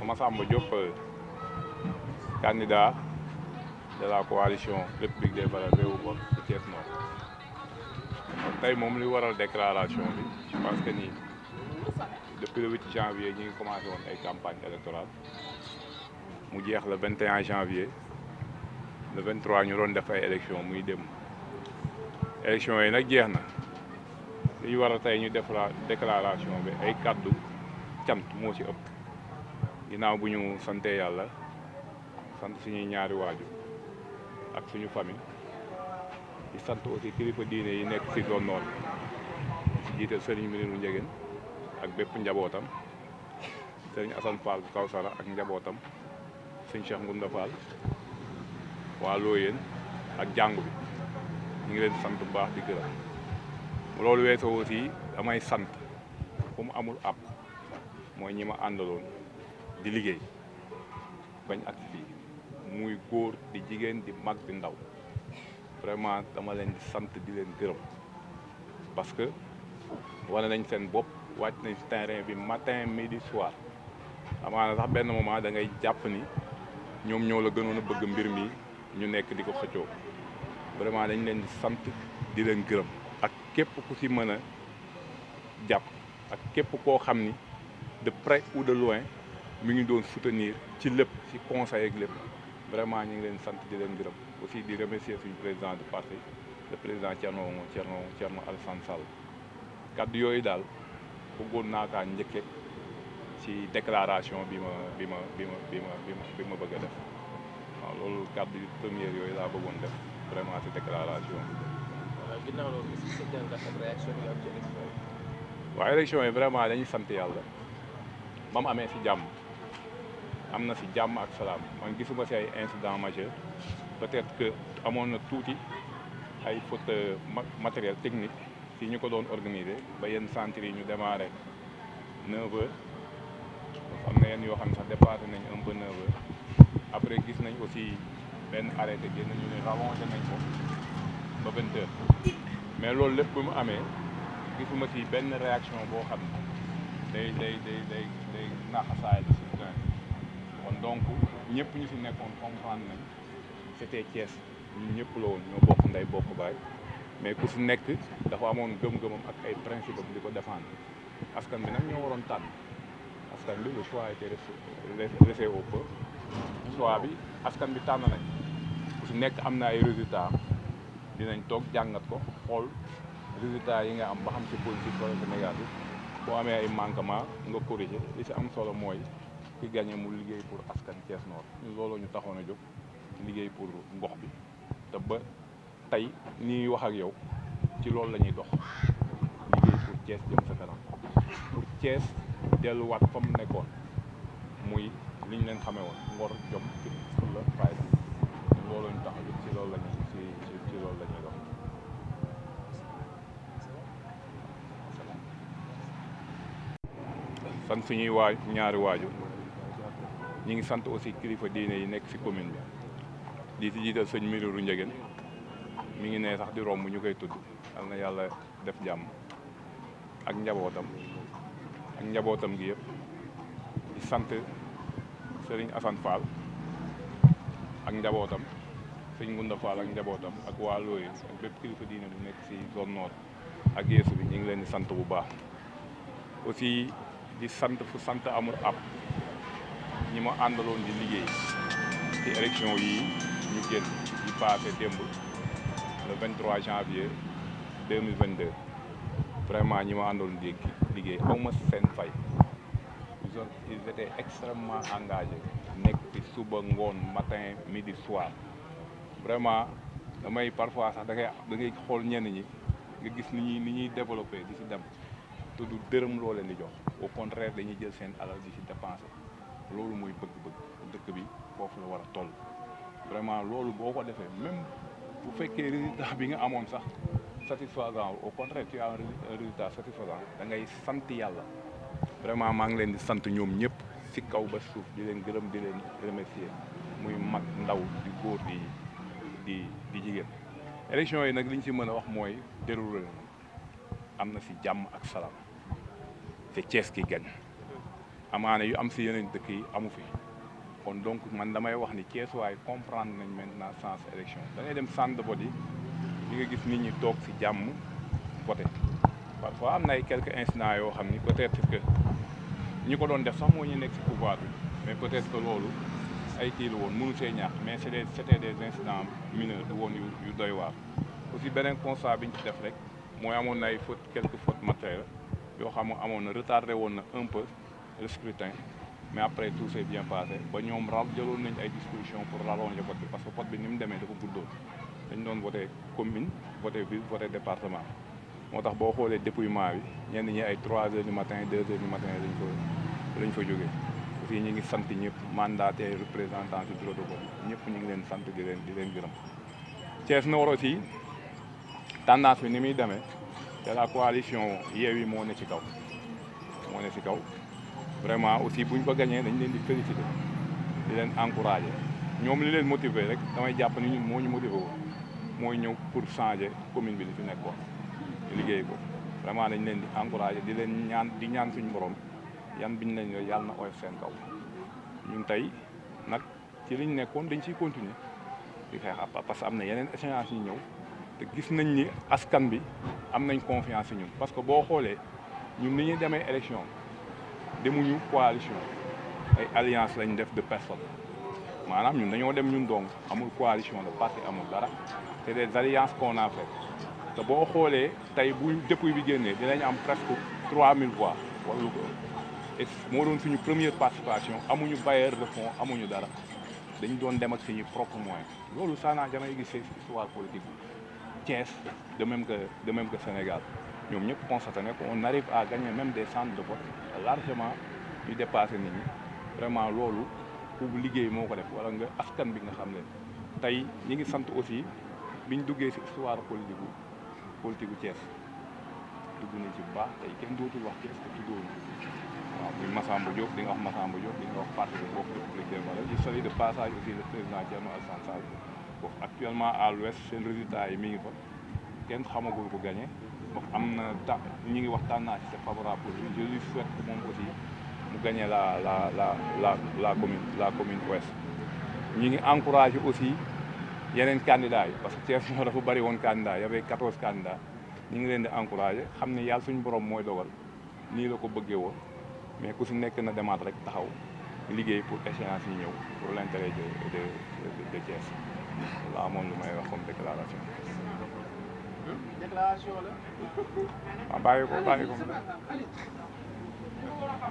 Massamba Diop, candidat de la coalition République des Valeurs Réewu Bor ci Thiès Nord. tey moom li waral déclaration bi parce que ni depuis le 8 janvier ñi ngi commencé woon ay campagne électorale mu jeex le 21 janvier le 23 ñu doon def ay élection muy dem élection yi nag jeex na li waral tey ñu def la déclaration bi ay kàddu cant moo ci ëpp ginnaaw bu ñu sante yàlla sant suñuy ñaari waajur ak suñu famille di sant aussi kilifa diine yi nekk ci zone nord ci jiital Serigne Miniru Njegen ak bépp njabootam Serigne Assane Fall Kawsara ak njabootam Serigne Cheikh Ngunda Fall waa Looyeen ak jàngu bi ñu ngi leen sant bu baax di gërëm loolu weesoo aussi damay sant fu mu amul ab mooy ñi ma àndaloon di liggéey bañ ak fii muy góor di jigéen di mag di ndaw vraiment dama leen di sant di leen gërëm parce que wane nañ seen bopp wàcc nañ si terrain bi matin midi soir amaana sax benn moment da ngay jàpp ni ñoom ñoo la gënoon a bëgg mbir mi ñu nekk di ko xëccoo vraiment dañ leen di sant di leen gërëm ak képp ku si mën a jàpp ak képp koo xam ni de près ou de loin mi ngi doon soutenir ci lépp ci conseil ak lépp vraiment ñu ngi leen sant di leen gërëm aussi di remercier suñu président du parti le président Thierno Alassane Sall kaddu yooyu daal bëggoon naa kaa njëkke ci déclaration bi ma bëgg a def waaw loolu kaddu première yooyu laa bëggoon def vraiment ci déclaration bi. waaw ginnaaw loolu aussi sa jàngat ak réaction yi am ci élection yi. waaw élection yi vraiment dañuy sant yàlla ba mu amee ci jàmm. am na ci jàmm ak salaam man gisuma ci ay incident majeur peut-être que amoon na tuuti ay faute matériel technique ci ñu ko doon organiser ba yenn centres yi ñu démarré 9h am na yenn yoo xam ne sax dépassé nañ un peu 9h après gis nañ aussi benn arrêté génn ñu ne rallongé nañ ko ba 20h mais loolu lépp bu mu amee gisuma ci benn réaction boo xam ne day naaxasaay la ci terrain kon donc ñëpp ñu fi nekkoon comprendre nañ c'était Thiès ñun ñëpp la woon ñoo bokk ndey bokk baay mais ku si nekk dafa amoon gëm-gëmam ak ay principe am di ko défendre askan bi nag ñoo waroon tànn askan bi le choix a été laissé au peuple choix bi askan bi tànn nañ ku si nekk am na ay résultats dinañ toog jàngat ko xool résultats yi nga am ba xam si positif wala si négatif boo amee ay manquement nga corriger li si am solo mooy ki gagné mu liggéey pour askan Thiès Nord ñu looloo ñu taxoon a jóg liggéey pour ngox bi te ba tey nii wax ak yow ci loolu la ñuy dox liggéey pour Thiès jëm sa kanam pour Thiès delluwaat fa mu nekkoon muy li ñu leen xamee woon ngor jom pour la fayda looloo ñu tax a jóg ci loolu la ñuy ci loolu la ñuy dox. sant suñuy ñaari waajur ñi ngi sant aussi kilifa diine yi nekk ci commune bi di ci jiital sëñ Miriru Njegen mi ngi ne sax di romb ñu koy tudd yal na yàlla def jàmm ak njabootam gi yëpp di sant Serigne Assane Fall ak njabootam sëñ Ngunda Fall ak njabootam ak waa Looyeen ak bépp kilifa diine bu nekk ci zone nord ak yeesu bi ñu ngi leen di sant bu baax aussi di sant fu sant amul ab ñi ma àndaloon di liggéey ci élection yi ñu génn di passé démb le 23 janvier 2022 vraiment ñi ma àndaloon di liggéey aw ma seen fay ils étaient extrêmement engagés nekk ci suba ngoon matin midi soir vraiment damay parfois sax da ngay xool ñenn ñi nga gis ni ñuy développé di ci dem te du dërëm loo leen di jox au contraire dañuy jël seen alal di ci dépensé loolu mooy bëgg-bëgg dëkk bi foofu la war a toll vraiment loolu boo ko defee même bu fekkee résultat bi nga amoon sax satisfaisant au contraire tu as un résultat satisfaisant da ngay sant yàlla vraiment maa ngi leen di sant ñoom ñëpp ci kaw ba suuf di leen gërëm di leen remercier muy mag ndaw di góor di di jigéen. élection yi nag li ñu ci mën a wax mooy déroulé am na si jàmm ak salaam te Thiès ki gañ amaana yu am si yeneen dëkk yi amu fi kon donc man damay wax ni Thiès waaye comprendre nañ maintenant sens élection da ngay dem centre de vote yi di nga gis nit ñi toog si jàmm voté parfois am na ay quelques incidents yoo xam ni peut-être que ñi ko doon def sax moo ñu nekk si pouvoir bi mais peut-être que loolu ay kii la woon mënu see ñaax mais c'était des incidents mineurs woon yu doy waar. aussi beneen constat bi ñu ci def rek mooy amoon na ay fautes quelques fautes matérielles yoo xam ne amoon na retardé woon na un peu le scrutin mais après tout s'est bien passé ba ñoom jëloon nañ ay dispositions pour rallonger vote bi parce que vote bi ni mu demee dafa guddoon dañ doon voté commune voté ville voté département moo tax boo xoolee dépouillement bi ñenn ñi ay 3 heures du matin 2 heures du matin lañ fa jógee aussi ñu ngi sant ñëpp mandataires représentants du bureau de vote ñëpp ñu ngi leen sant di leen gërëm. Thiès Nord aussi tendance bi ni muy demee te la coalition Yewwi moo ne ci kaw vraiment aussi buñ ko gagné dañ leen di féliciter di leen encourager ñoom li leen motiver rek damay jàpp ni ñun moo ñu motiver woon mooy ñëw pour changer commune bi li fi nekkoon liggéey ko vraiment dañ leen di encourager di leen ñaan suñu borom yan biñ leen yàlla na oyof seen kaw ñun tey nag ci liñ nekkoon dañ ciy continuer di xeex parce que am na yeneen échéances yi ñëw te gis nañ ni askan bi am nañ confiance ci ñun parce que boo xoolee ñun ni ñuy demee élection demuñu coalition ay alliance lañ def de personnes maanaam ñun dañoo dem ñun donc amul coalition de parti amul dara c'est des alliances qu'on a fait te boo xoolee tey bu dépouille bi génnee dinañ am presque 3000 voix wala lu ko et moo doon suñu première participation amuñu bailleur de fonds amuñu dara dañ doon dem ak suñu propre moyen loolu ça n'a jamais existé ci histoire politique bi Thiès de même que Sénégal ñoom ñëpp constaté ne qu'on arrive à gagner même des centres de vote largement ñu dépassé nit ñi vraiment loolu pour liggéey moo ko def wala nga askan bi nga xam ne tey ñi ngi sant aussi biñ duggee ci histoire politique bu Thiès dugg nañ ci bu baax tey kenn dootul wax Thiès te tuddoo waaw muy Massamba Diop di nga wax Massamba Diop di nga wax parti bi bokk République des valeurs je salue de passage aussi le président Thierno Alassane Sall boobu actuellement à l'ouest seen résultat yi mi ngi fa kenn xamagul ko gagné boobu am na ñi ngi wax tendance c'est favorable pour lui je lui souhaite que moom aussi mu gagné la commune ouest ñi ngi encouragé aussi yeneen candidats yi parce que Thiès moo dafa bëri woon candidats y avait 14 candidats ñi ngi leen di encouragé xam ne yàlla suñu borom mooy dogal nii la ko bëggee woon mais ku si nekk na demaat rek taxaw liggéey pour échéance yi ñëw pour l'intérêt de Thiès la moom lu may wax comme déclaration. déclaration la. waaw bàyyi ko.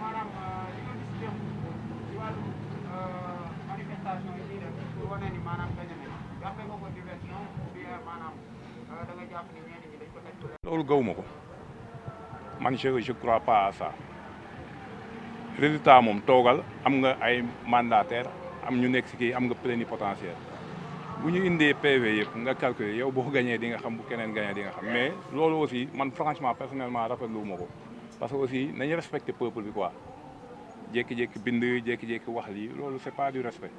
maanaam li nga gis démb ci wàllu manifestation yi ñuy def pour wane ni maanaam gañ nañ jàppe nga ko diversion ou bien maanaam da nga jàpp ni ñenn ñi dañ ko teg. loolu gawuma ko man je crois pas à ça résultat moom toogal am nga ay mandataire am ñu nekk si kii am nga plénipotentiaire bu ñu indee PV yëpp nga calculer yow boo gañee di nga xam bu keneen gañee di nga xam mais loolu aussi man franchement personnellement rafetlu ma ko parce que aussi nañu respecter peuple bi quoi jékki-jékki bind jékki-jékki wax lii loolu c'est pas du respect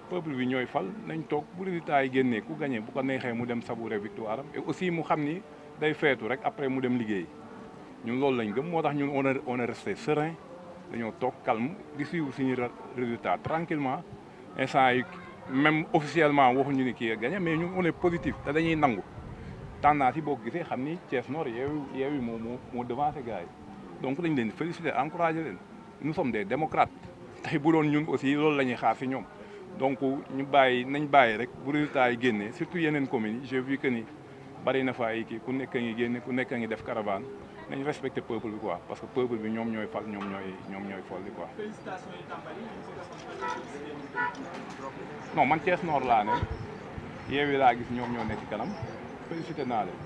peuple bi ñooy fal nañ toog bu résultat yi génnee ku gañee bu ko neexee mu dem savourer victoire am et aussi mu xam ni day feetu rek après mu dem liggéey ñun loolu lañ gëm moo tax ñun on est resté serein dañoo toog calme di suivre suñu résultat tranquillement instant yi même officiellement waxuñu ni kii a gagné mais ñun on est positif te dañuy nangu tendance yi boo ko gisee xam ni Thiès Nord Yewwi moo devancé gars yi donc dañ leen di féliciter encourager leen nous sommes des démocrates tey bu doon ñun aussi loolu la ñuy xaar si ñoom donc nañ bàyyi rek bu résultat yi génnee surtout yeneen communes yi j'ai vu que ni bari na fa ay kii ku nekk ngi génne ku nekk ngi def caravane nañ respecter peuple bi quoi parce que peuple bi ñoom ñooy fal ñoom ñooy folli quoi. félicitations yi tàmbali. non man Thiès Nord laa ne Yewwi laa gis ñoom ñoo nekk ci kanam félicité naa leen.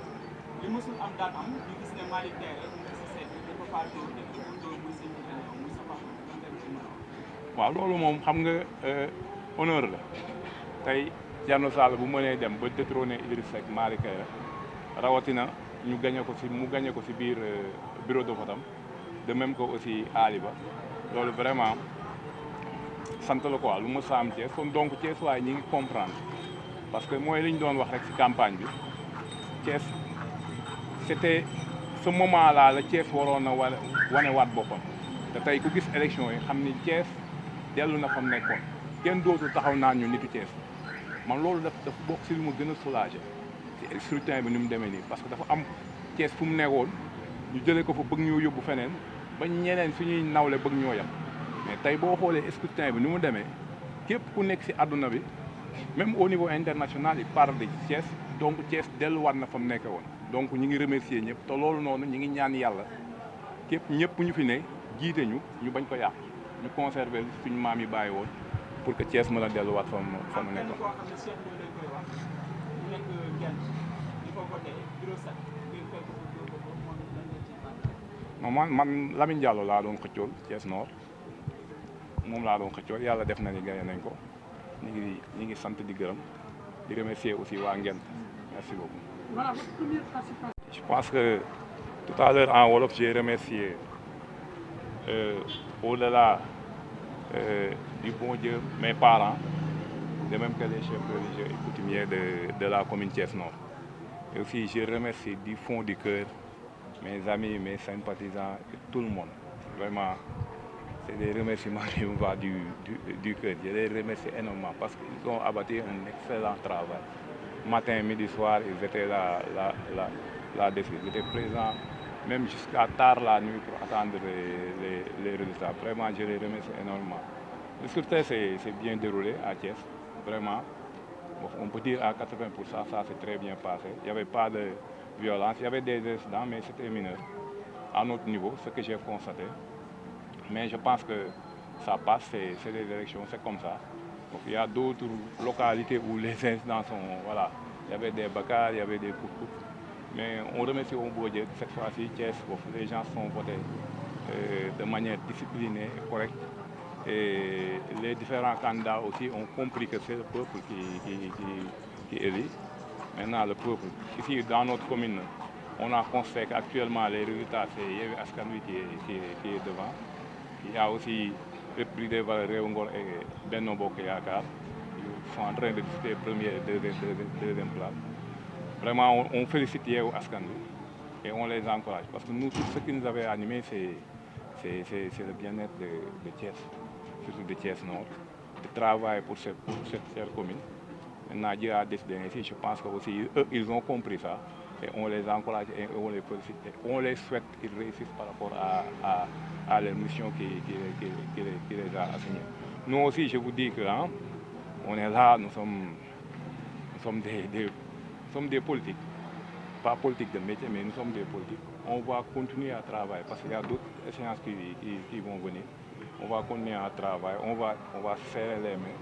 li mësul am daan am ñu gis ne Malick Kéré mu ngi si seet bi dafa fàtte wu nekk muy seen muy sa papa waaw loolu moom xam nga honneur la tey Thierno Sall bu mënee dem ba détrôner Idriss Seck Malick Kéré rawatina mu gagné ko ci biir bureau de vote am de même que aussi Ali Ba loolu vraiment sant la quoi lu ma saam Thiès kon donc Thiès waaye ñi ngi comprendre parce que mooy li ñu doon wax rek ci campagne bi Thiès c'était ce moment là la Thiès waroon na wane waat boppam te tey ku gis élection yi xam ni Thiès dellu na fa mu nekkoon kenn dootul taxaw naan ñu nitu Thiès man loolu dafa bokk ci lu ma gën a soulagé ci scrutin bi ni mu demee nii parce que dafa am Thiès fu mu nekkoon ñu jëlee ko fa bëgg ñoo yóbbu feneen ba ñeneen suñuy nawle bëgg ñoo yem mais tey boo xoolee scrutin bi ni mu demee képp ku nekk ci àdduna bi même au niveau international il parle de Thiès donc Thiès delluwaat na fa mu nekkee woon donc ñu ngi remercier ñëpp te loolu noonu ñu ngi ñaan yàlla képp ñëpp ñu fi ne jiite ñu bañ ko yàq ñu conserver suñu maam yi bàyyi woon pour que Thiès mën a delluwaat fa mu nekkoon. man Lamine Diallo laa doon xëccool Thiès Nord moom laa doon xëccool yàlla def na ni gagné nañ ko ñu ngi sant di gërëm di remercier aussi waa Ngent merci beaucoup. Voilà, votre première participation. Je pense que tout à l'heure en wolof j'ai remercié au-delà du bon Dieu mes parents de même que les chefs religieux et coutumiers de la commune Thiès Nord. Et aussi je remercie du fond du cœur mes amis, mes sympathisants et tout le monde. Vraiment, c'est des remerciements qui me vont du cœur. Je les remercie énormément parce qu'ils ont abattu un excellent travail. Matin, midi, soir, ils étaient là-dessus. Ils étaient présents même jusqu'à tard la nuit pour attendre les résultats. Vraiment, je les remercie énormément. Le scrutin s'est bien déroulé à Thiès. Vraiment, on peut dire à 80%, ça s'est très bien passé. Il n'y avait pas de violence, il y avait des incidents, mais c'était mineur. À notre niveau, ce que j'ai constaté. Mais je pense que ça passe, c'est des élections, c'est comme ça. Donc, il y a d'autres localités où les incidents sont, voilà, il y avait des bagarres, il y avait des coups. Mais on remercie au beau Dieu, cette fois-ci, Thiès, les gens sont votés de manière disciplinée et correcte. Et les différents candidats aussi ont compris que c'est le peuple qui élit. Maintenant, le peuple, ici dans notre commune, on a constaté qu'actuellement les résultats, c'est Yewwi Askan Wi qui est devant. Il y a aussi République des Valeurs Réewngor et Benno Bokk Yaakaar. Ils sont en train de discuter première et deuxième place. Vraiment, on félicite Yewwi Askan Wi et on les encourage. Parce que nous, tout ce qui nous avait animés, c'est le bien-être de Thiès, surtout de Thiès Nord, de travail pour cette chère commune. Maintenant, Dieu a décidé ainsi, je pense qu'aussi eux, ils ont compris ça. Et on les encourage et on les félicite. On les souhaite qu'ils réussissent par rapport à leur mission qui les a assignée. Nous aussi, je vous dis que on est là, nous sommes des politiques. Pas politiques de métier, mais nous sommes des politiques. On va continuer à travailler parce qu'il y a d'autres échéances qui vont venir. On va continuer à travailler, on va serrer les mains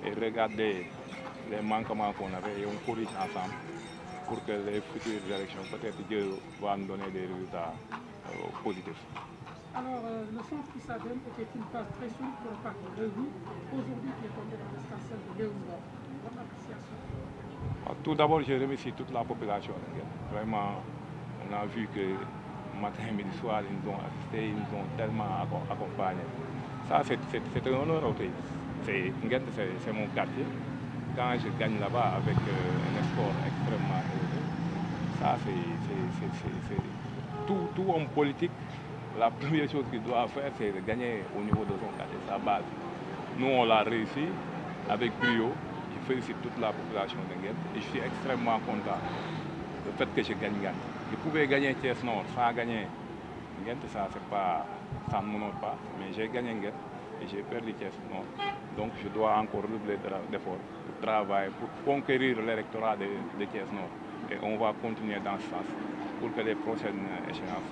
et regarder les manquements qu'on avait et on corrige ensemble pour que les futures élections, peut-être Dieu va nous donner des résultats positifs. Alors, le centre qui s'adonne était une phase très sombre pour le parti Rewmi. Aujourd'hui, qui est tombé dans l'escarcelle de Réewngor. Votre appréciation? Tout d'abord, je remercie toute la population. Vraiment, on a vu que matin, midi, soir, ils nous ont assistés, ils nous ont tellement accompagnés. Ça, c'est un honneur au pays. Ngent, c'est mon quartier. Quand je gagne là-bas avec un score extrêmement élevé, ça c'est tout homme politique. La première chose qu'il doit faire, c'est de gagner au niveau de son quartier, sa base. Nous, on l'a réussi avec brio. Je félicite toute la population de Ngent et je suis extrêmement content du fait que je gagne. Je pouvais gagner Thiès Nord sans gagner Ngent, ça ne m'honore pas, mais j'ai gagné Ngent et j'ai perdu Thiès Nord. Donc je dois encore redoubler d'efforts pour travailler, pour conquérir l'électorat de Thiès Nord. Et on va continuer dans ce sens pour que les prochaines échéances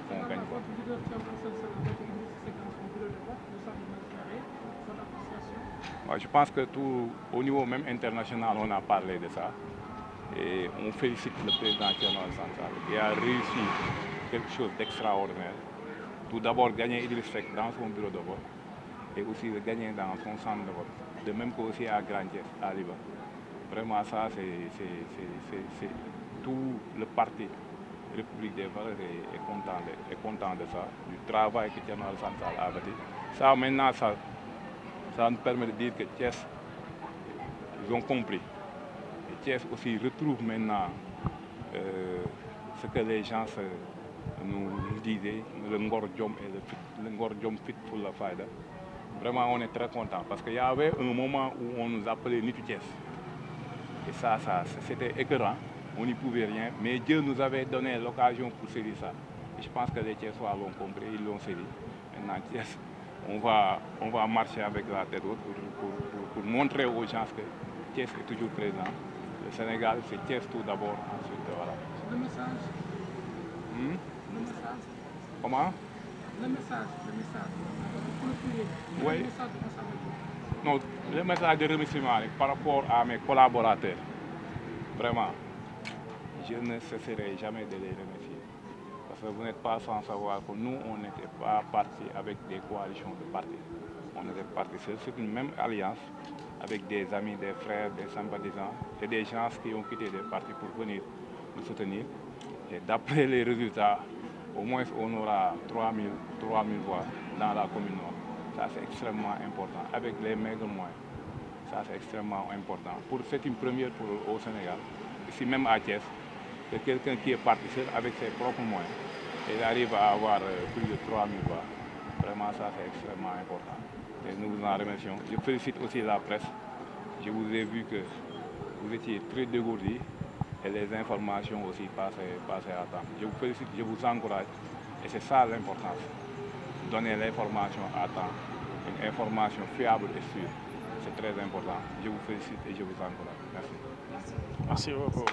qu'on gagne. Je pense que tout, au niveau même international, on a parlé de ça. Et on félicite le président Thierno Alassane Sall qui a réussi quelque chose d'extraordinaire. Tout d'abord, gagner Idriss Seck dans son bureau de vote et aussi de gagner dans son centre de vote. De même qu'aussi à Grand Thiès, à Liban. Vraiment, ça, c'est tout le parti République des Valeurs est content de ça, du travail que Thierno Alassane Sall a bâti. Ça, maintenant, ça nous permet de dire que Thiès, ils ont compris. Et Thiès aussi retrouve maintenant ce que les gens nous disaient, le Ngor Djom et le Ngor Djom Fit pour la Fayda. Vraiment, on est très content parce qu'il y avait un moment où on nous appelait Nitu Thiès. Et ça c'était écœurant, on n'y pouvait rien, mais Dieu nous avait donné l'occasion pour saisir ça. Et je pense que les Thiessois l'ont compris, ils l'ont saisi. Maintenant, Thiès, on va marcher avec la tête haute pour montrer aux gens que Thiès est toujours présent. Le Sénégal, c'est Thiès tout d'abord, ensuite voilà. Le message. Le message. Comment? Le message. Pour le prier. Oui. Le message de Massa. Non, le message de remerciement par rapport à mes collaborateurs, vraiment, je ne cesserai jamais de les remercier. Parce que vous n'êtes pas sans savoir que nous, on n'était pas partis avec des coalitions de partis. On était partis seuls. C'est une même alliance avec des amis, des frères, des sympathisants et des gens qui ont quitté des partis pour venir nous soutenir. Et d'après les résultats, au moins on aura 3000 voix dans la commune nord. Ça c'est extrêmement important, avec les maigres moyens. Ça c'est extrêmement important. C'est une première au Sénégal, ici même à Thiès, que quelqu'un qui est parti seul avec ses propres moyens, il arrive à avoir plus de 3000 voix. Vraiment ça c'est extrêmement important. Et nous vous en remercions. Je félicite aussi la presse. Je vous ai vu que vous étiez très dégourdis et les informations aussi passaient à temps. Je vous félicite, je vous encourage et c'est ça l'importance. Donner l'information à temps, une information fiable et sûre. C'est très important. Je vous félicite et je vous encourage. Merci. Merci beaucoup.